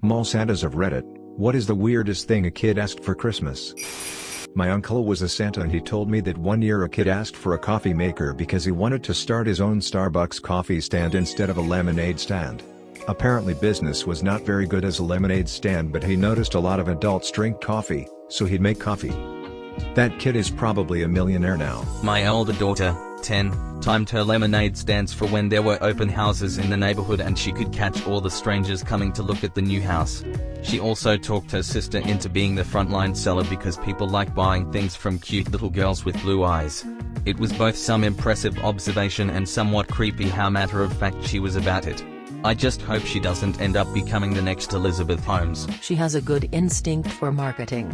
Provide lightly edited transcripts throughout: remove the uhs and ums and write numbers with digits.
Mall Santas of Reddit, what is the weirdest thing a kid asked for Christmas? My uncle was a Santa and he told me that one year a kid asked for a coffee maker because he wanted to start his own Starbucks coffee stand instead of a lemonade stand. Apparently business was not very good as a lemonade stand, but he noticed a lot of adults drink coffee, so he'd make coffee. That kid is probably a millionaire now. My older daughter, 10, timed her lemonade stands for when there were open houses in the neighborhood and she could catch all the strangers coming to look at the new house. She also talked her sister into being the frontline seller because people like buying things from cute little girls with blue eyes. It was both some impressive observation and somewhat creepy how matter-of-fact she was about it. I just hope she doesn't end up becoming the next Elizabeth Holmes. She has a good instinct for marketing.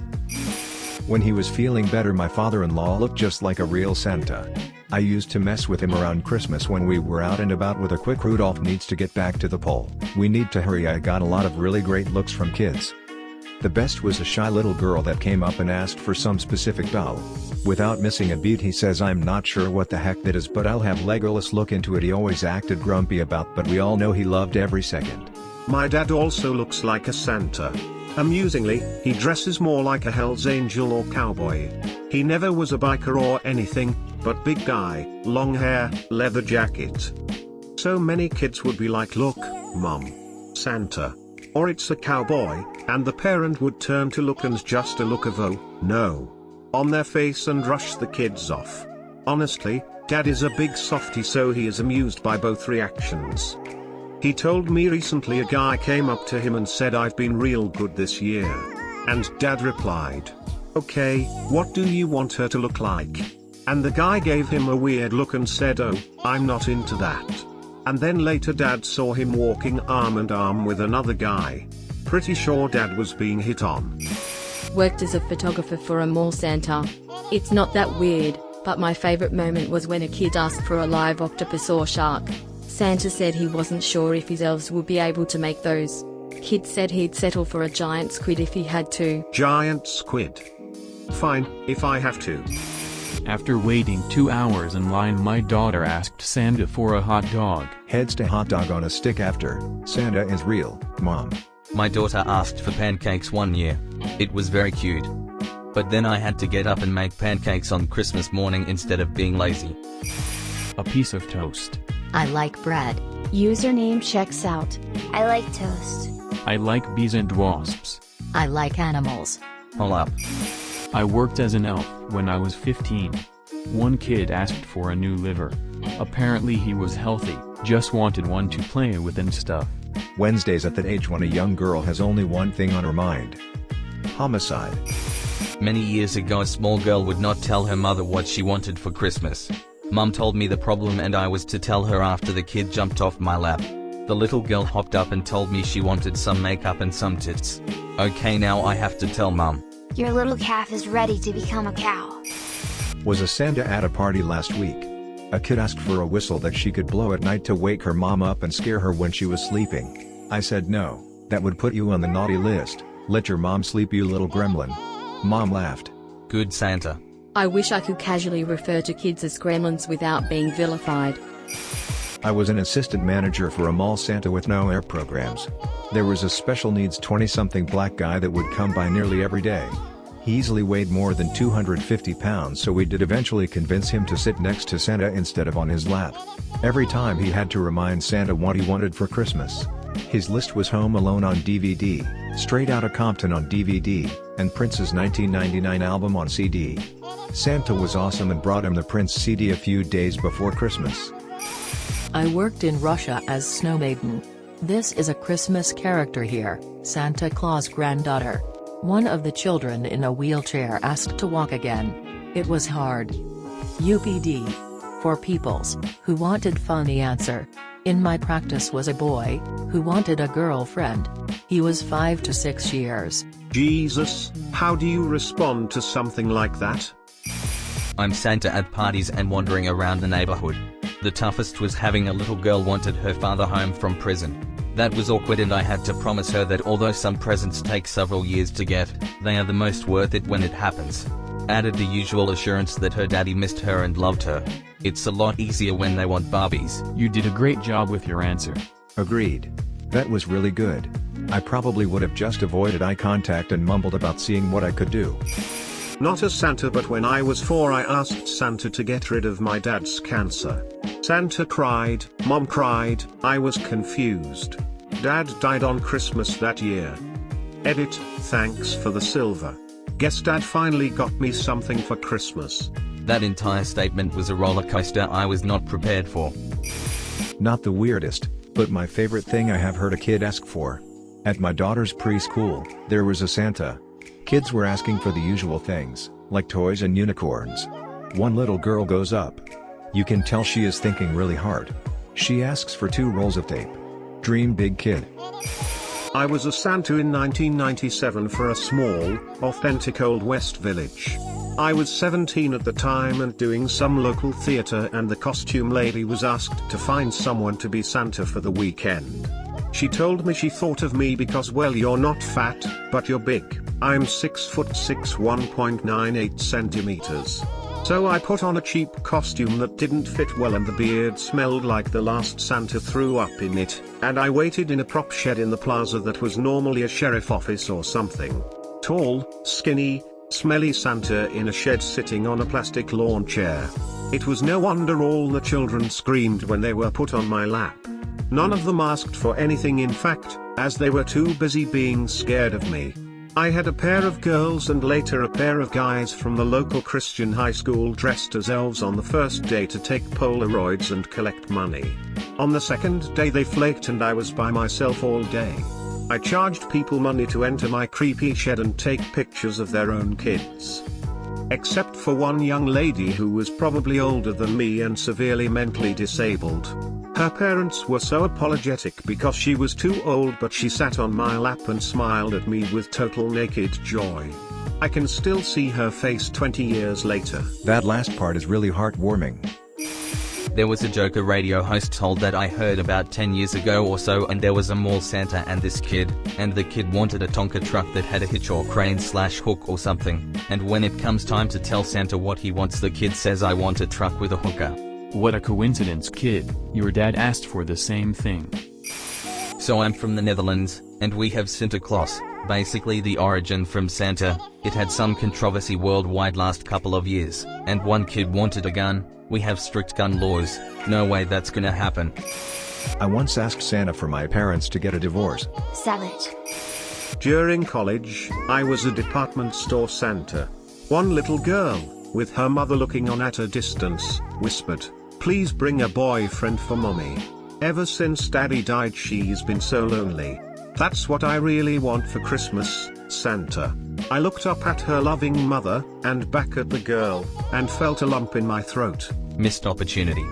When he was feeling better, my father-in-law looked just like a real Santa. I used to mess with him around Christmas when we were out and about with a quick Rudolph needs to get back to the pole. We need to hurry. I got a lot of really great looks from kids. The best was a shy little girl that came up and asked for some specific doll. Without missing a beat he says, "I'm not sure what the heck that is, but I'll have Legolas look into it." He always acted grumpy about, but we all know he loved every second. My dad also looks like a Santa. Amusingly, he dresses more like a Hell's Angel or cowboy. He never was a biker or anything, but big guy, long hair, leather jacket. So many kids would be like, "Look, Mom, Santa." Or "It's a cowboy," and the parent would turn to look and just a look of "oh, no" on their face and rush the kids off. Honestly, Dad is a big softie, so he is amused by both reactions. He told me recently a guy came up to him and said, "I've been real good this year." And Dad replied, "Okay, what do you want her to look like?" And the guy gave him a weird look and said, "Oh, I'm not into that." And then later Dad saw him walking arm in arm with another guy. Pretty sure Dad was being hit on. Worked as a photographer for a mall Santa. It's not that weird, but my favorite moment was when a kid asked for a live octopus or shark. Santa said he wasn't sure if his elves would be able to make those. Kid said he'd settle for a giant squid if he had to. Giant squid. Fine, if I have to. After waiting 2 hours in line, my daughter asked Santa for a hot dog. Heads to hot dog on a stick after Santa is real, Mom. My daughter asked for pancakes one year. It was very cute. But then I had to get up and make pancakes on Christmas morning instead of being lazy. A piece of toast. I like bread. Username checks out. I like toast. I like bees and wasps. I like animals. Hold up. I worked as an elf when I was 15. One kid asked for a new liver. Apparently he was healthy, just wanted one to play with and stuff. Wednesdays at that age when a young girl has only one thing on her mind: homicide. Many years ago a small girl would not tell her mother what she wanted for Christmas. Mum told me the problem and I was to tell her after the kid jumped off my lap. The little girl hopped up and told me she wanted some makeup and some tits. Okay, now I have to tell Mum. Your little calf is ready to become a cow. Was a Santa at a party last week. A kid asked for a whistle that she could blow at night to wake her mom up and scare her when she was sleeping. I said no, that would put you on the naughty list. Let your mom sleep, you little gremlin. Mom laughed. Good Santa. I wish I could casually refer to kids as gremlins without being vilified. I was an assistant manager for a mall Santa with no air programs. There was a special needs 20-something black guy that would come by nearly every day. He easily weighed more than 250 pounds, so we did eventually convince him to sit next to Santa instead of on his lap. Every time he had to remind Santa what he wanted for Christmas. His list was Home Alone on DVD, Straight Outta Compton on DVD, and Prince's 1999 album on CD. Santa was awesome and brought him the Prince CD a few days before Christmas. I worked in Russia as Snow Maiden. This is a Christmas character here, Santa Claus' granddaughter. One of the children in a wheelchair asked to walk again. It was hard. UPD. For peoples who wanted funny answer. In my practice was a boy who wanted a girlfriend. He was 5 to 6 years. Jesus, how do you respond to something like that? I'm Santa at parties and wandering around the neighborhood. The toughest was having a little girl wanted her father home from prison. That was awkward and I had to promise her that although some presents take several years to get, they are the most worth it when it happens. Added the usual assurance that her daddy missed her and loved her. It's a lot easier when they want Barbies. You did a great job with your answer. Agreed. That was really good. I probably would have just avoided eye contact and mumbled about seeing what I could do. Not as Santa, but when I was 4 I asked Santa to get rid of my dad's cancer. Santa cried, Mom cried, I was confused. Dad died on Christmas that year. Edit, thanks for the silver. Guess Dad finally got me something for Christmas. That entire statement was a roller coaster I was not prepared for. Not the weirdest, but my favorite thing I have heard a kid ask for. At my daughter's preschool, there was a Santa. Kids were asking for the usual things, like toys and unicorns. One little girl goes up. You can tell she is thinking really hard. She asks for 2 rolls of tape. Dream big, kid. I was a Santa in 1997 for a small, authentic Old West village. I was 17 at the time and doing some local theater, and the costume lady was asked to find someone to be Santa for the weekend. She told me she thought of me because, well, you're not fat, but you're big. I'm 6'6", 1.98 centimeters. So I put on a cheap costume that didn't fit well, and the beard smelled like the last Santa threw up in it, and I waited in a prop shed in the plaza that was normally a sheriff office or something. Tall, skinny, smelly Santa in a shed sitting on a plastic lawn chair. It was no wonder all the children screamed when they were put on my lap. None of them asked for anything, in fact, as they were too busy being scared of me. I had a pair of girls and later a pair of guys from the local Christian high school dressed as elves on the first day to take Polaroids and collect money. On the second day they flaked and I was by myself all day. I charged people money to enter my creepy shed and take pictures of their own kids. Except for one young lady who was probably older than me and severely mentally disabled. Her parents were so apologetic because she was too old, but she sat on my lap and smiled at me with total naked joy. I can still see her face 20 years later. That last part is really heartwarming. There was a joke a radio host told that I heard about 10 years ago or so, and there was a mall Santa and this kid, and the kid wanted a Tonka truck that had a hitch or crane/hook or something, and when it comes time to tell Santa what he wants, the kid says, I want a truck with a hooker. What a coincidence, kid. Your dad asked for the same thing. So I'm from the Netherlands, and we have Sinterklaas, basically the origin from Santa. It had some controversy worldwide last couple of years, and one kid wanted a gun. We have strict gun laws. No way that's gonna happen. I once asked Santa for my parents to get a divorce. Savage. During college, I was a department store Santa. One little girl, with her mother looking on at a distance, whispered, "Please bring a boyfriend for mommy. Ever since daddy died she's been so lonely. That's what I really want for Christmas, Santa." I looked up at her loving mother, and back at the girl, and felt a lump in my throat. Missed opportunity.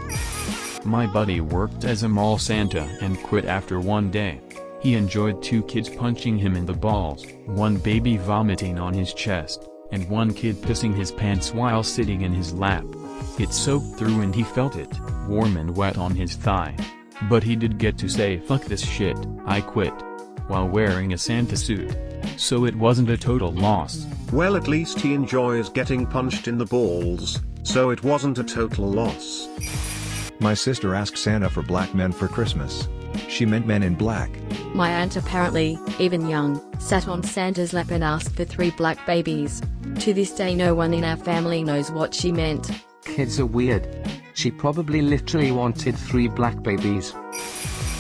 My buddy worked as a mall Santa and quit after one day. He enjoyed 2 kids punching him in the balls, one baby vomiting on his chest, and one kid pissing his pants while sitting in his lap. It soaked through and he felt it, warm and wet on his thigh. But he did get to say, "Fuck this shit, I quit," while wearing a Santa suit. So it wasn't a total loss. Well, at least he enjoys getting punched in the balls, so it wasn't a total loss. My sister asked Santa for black men for Christmas. She meant men in black. My aunt, apparently, even young, sat on Santa's lap and asked for 3 black babies. To this day no one in our family knows what she meant. Kids are weird. She probably literally wanted 3 black babies.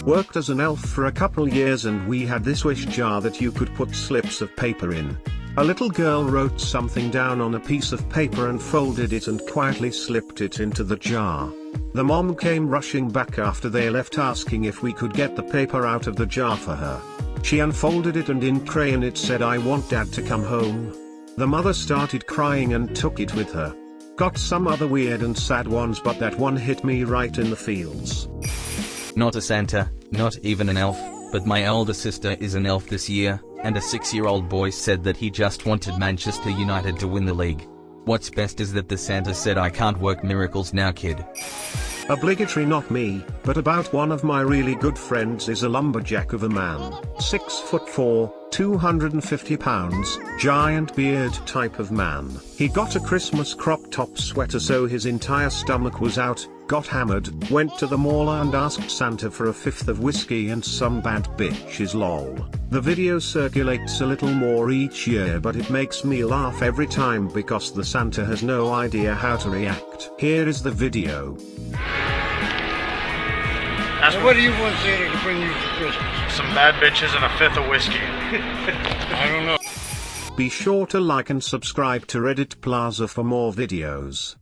Worked as an elf for a couple years and we had this wish jar that you could put slips of paper in. A little girl wrote something down on a piece of paper and folded it and quietly slipped it into the jar. The mom came rushing back after they left asking if we could get the paper out of the jar for her. She unfolded it and in crayon it said, "I want dad to come home." The mother started crying and took it with her. Got some other weird and sad ones, but that one hit me right in the feels. Not a Santa, not even an elf, but my elder sister is an elf this year, and a 6-year-old boy said that he just wanted Manchester United to win the league. What's best is that the Santa said, "I can't work miracles now, kid." Obligatory, not me, but about one of my really good friends is a lumberjack of a man, 6'4", 250 pounds, giant beard type of man. He got a Christmas crop top sweater so his entire stomach was out, got hammered, went to the mall and asked Santa for a fifth of whiskey and some bad bitches lol. The video circulates a little more each year but it makes me laugh every time because the Santa has no idea how to react. Here is the video. What do you want Santa to bring you for Christmas? Some bad bitches and a fifth of whiskey. I don't know. Be sure to like and subscribe to Reddit Plaza for more videos.